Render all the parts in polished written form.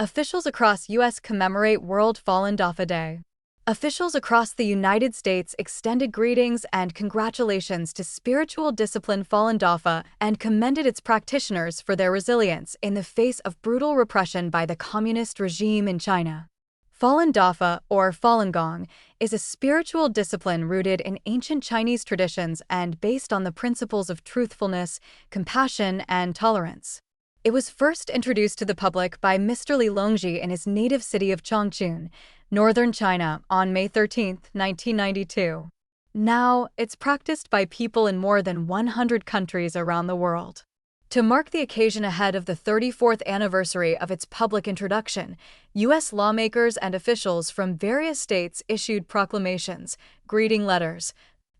Officials across U.S. commemorate World Falun Dafa Day. Officials across the United States extended greetings and congratulations to spiritual discipline Falun Dafa and commended its practitioners for their resilience in the face of brutal repression by the communist regime in China. Falun Dafa, or Falun Gong, is a spiritual discipline rooted in ancient Chinese traditions and based on the principles of truthfulness, compassion, and tolerance. It was first introduced to the public by Mr. Li Longji in his native city of Chongqing, northern China, on May 13, 1992. Now, it's practiced by people in more than 100 countries around the world. To mark the occasion ahead of the 34th anniversary of its public introduction, U.S. lawmakers and officials from various states issued proclamations, greeting letters,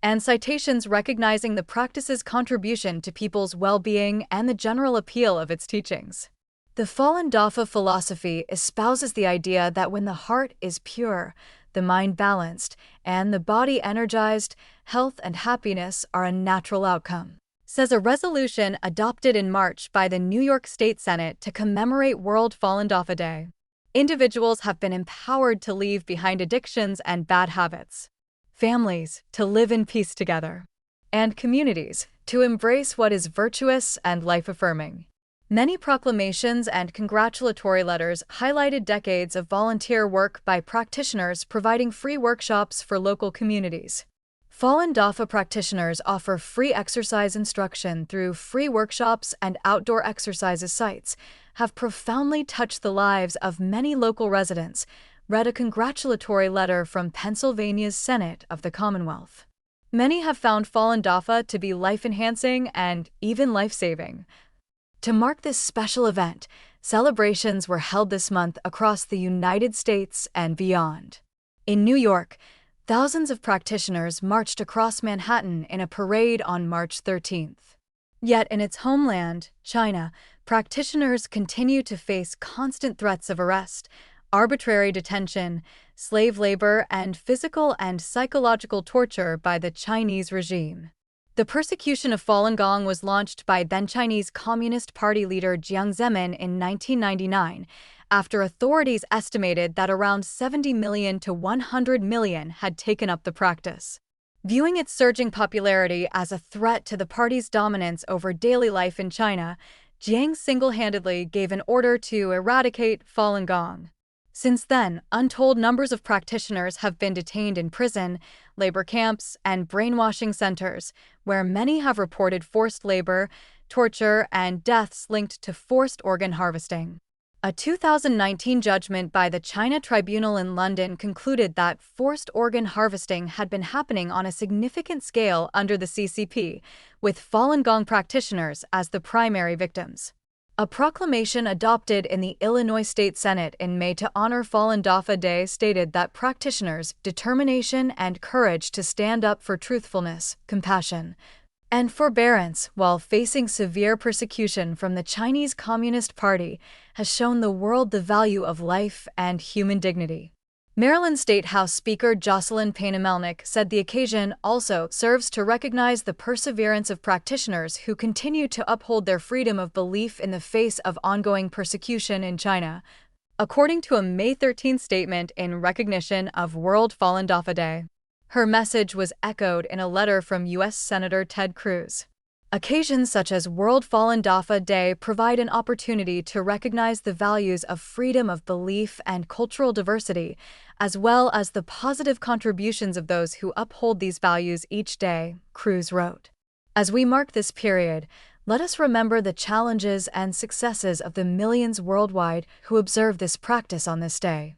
and citations recognizing the practice's contribution to people's well-being and the general appeal of its teachings. The Falun Dafa philosophy espouses the idea that when the heart is pure, the mind balanced, and the body energized, health and happiness are a natural outcome, says a resolution adopted in March by the New York State Senate to commemorate World Falun Dafa Day. Individuals have been empowered to leave behind addictions and bad habits, families to live in peace together, and communities to embrace what is virtuous and life-affirming. Many proclamations and congratulatory letters highlighted decades of volunteer work by practitioners providing free workshops for local communities. Falun Dafa practitioners offer free exercise instruction through free workshops and outdoor exercises sites, have profoundly touched the lives of many local residents, read a congratulatory letter from Pennsylvania's Senate of the Commonwealth. Many have found Falun Dafa to be life-enhancing and even life-saving. To mark this special event, celebrations were held this month across the United States and beyond. In New York, thousands of practitioners marched across Manhattan in a parade on March 13th. Yet in its homeland, China, practitioners continue to face constant threats of arrest, arbitrary detention, slave labor, and physical and psychological torture by the Chinese regime. The persecution of Falun Gong was launched by then-Chinese Communist Party leader Jiang Zemin in 1999, after authorities estimated that around 70 million to 100 million had taken up the practice. Viewing its surging popularity as a threat to the party's dominance over daily life in China, Jiang single-handedly gave an order to eradicate Falun Gong. Since then, untold numbers of practitioners have been detained in prison, labor camps, and brainwashing centers, where many have reported forced labor, torture, and deaths linked to forced organ harvesting. A 2019 judgment by the China Tribunal in London concluded that forced organ harvesting had been happening on a significant scale under the CCP, with Falun Gong practitioners as the primary victims. A proclamation adopted in the Illinois State Senate in May to honor Falun Dafa Day stated that practitioners' determination and courage to stand up for truthfulness, compassion, and forbearance while facing severe persecution from the Chinese Communist Party has shown the world the value of life and human dignity. Maryland State House Speaker Jocelyn Payne-Melnick said the occasion also serves to recognize the perseverance of practitioners who continue to uphold their freedom of belief in the face of ongoing persecution in China, according to a May 13 statement in recognition of World Falun Dafa Day. Her message was echoed in a letter from U.S. Senator Ted Cruz. Occasions such as World Falun Dafa Day provide an opportunity to recognize the values of freedom of belief and cultural diversity, as well as the positive contributions of those who uphold these values each day, Cruz wrote. As we mark this period, let us remember the challenges and successes of the millions worldwide who observe this practice on this day.